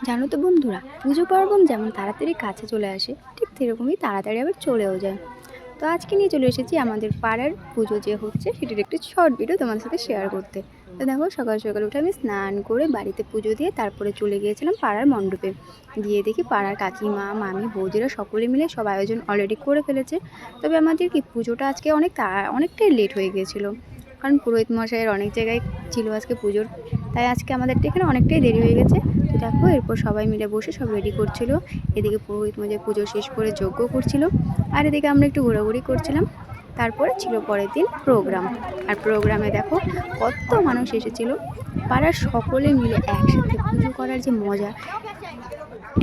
জানো তো বন্ধুরা, পুজো পার্বণ যেমন তাড়াতাড়ি কাছে চলে আসে, ঠিক সেরকমই তাড়াতাড়ি আবার চলেও যায়। তো আজকে নিয়ে চলে এসেছি আমাদের পাড়ার পুজো যে হচ্ছে সেটির একটি শর্ট ভিডিও তোমাদের সাথে শেয়ার করতে। তো দেখো, সকাল সকাল উঠে আমি স্নান করে বাড়িতে পুজো দিয়ে তারপরে চলে গিয়েছিলাম পাড়ার মণ্ডপে। গিয়ে দেখি পাড়ার কাকিমা, মামি, বৌদিরা সকলে মিলে সব আয়োজন অলরেডি করে ফেলেছে। তবে আমাদের কি পুজোটা আজকে অনেকটাই লেট হয়ে গিয়েছিলো, কারণ পুরোহিত মশাইয়ের অনেক জায়গায় ছিল আজকে পুজোর, তাই আজকে আমাদের এখানে অনেকটাই দেরি হয়ে গেছে। তো দেখো, এরপর সবাই মিলে বসে সব রেডি করছিল। এদিকে পুরোহিত মশাই পুজো শেষ করে যজ্ঞ করছিল, আর এদিকে আমরা একটু ঘোরাঘুরি করছিলাম। তারপরে ছিল পরের দিন প্রোগ্রাম। আর প্রোগ্রামে দেখো কত মানুষ এসেছিল। পাড়ার সকলে মিলে একসাথে পুজো করার যে মজা,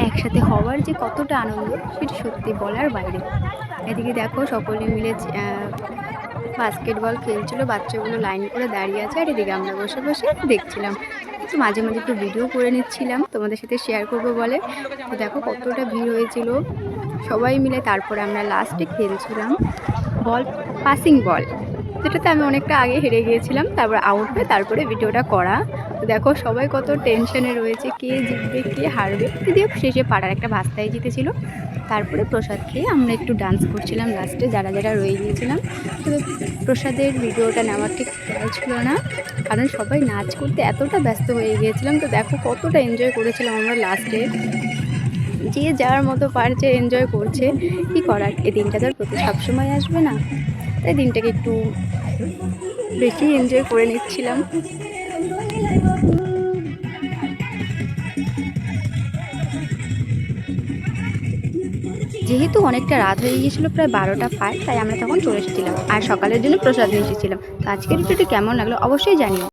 একসাথে হওয়ার যে কতটা আনন্দ, সেটা সত্যি বলার বাইরে। এদিকে দেখো সকলে মিলে বাস্কেটবল খেলছিল, বাচ্চাগুলো লাইন করে দাঁড়িয়ে আছে, আর এদিকে আমরা বসে বসে দেখছিলাম। একটু মাঝে মাঝে একটু ভিডিও করে নিচ্ছিলাম তোমাদের সাথে শেয়ার করবো বলে। তো দেখো কতটা ভিড় হয়েছিল সবাই মিলে। তারপরে আমরা লাস্টে খেলছিলাম বল, পাসিং বল, যেটাতে আমি অনেকটা আগে হেরে গিয়েছিলাম, তারপর আউট হয়ে তারপরে ভিডিওটা করা। তো দেখো সবাই কত টেনশনে রয়েছে, কে জিতবে কে হারবে। যদিও শেষে পাড়ার একটা ভাস্তাই জিতেছিল। তারপরে প্রসাদ খেয়ে আমরা একটু ডান্স করছিলাম লাস্টে, যারা যারা রয়ে গিয়েছিলাম। তবে প্রসাদের ভিডিওটা নেওয়ার ঠিক খেয়াল ছিল না, কারণ সবাই নাচ করতে এতটা ব্যস্ত হয়ে গিয়েছিলাম। তো দেখো কতটা এনজয় করেছিলাম আমরা লাস্টে। যে যার মতো পারছে এনজয় করছে, কি করার, এই দিনটা তো আর প্রতি সবসময় আসবে না, তাই দিনটাকে একটু বেশি এনজয় করে নিচ্ছিলাম। যেহেতু অনেকটা রাত হয়ে গিয়েছিল, প্রায় 12টা পার, তাই আমরা তখন চলে এসেছিলাম আর সকালের জন্য প্রসাদ নিয়ে এসেছিলাম। তো আজকের ভিডিওটি কেমন লাগলো অবশ্যই জানিও।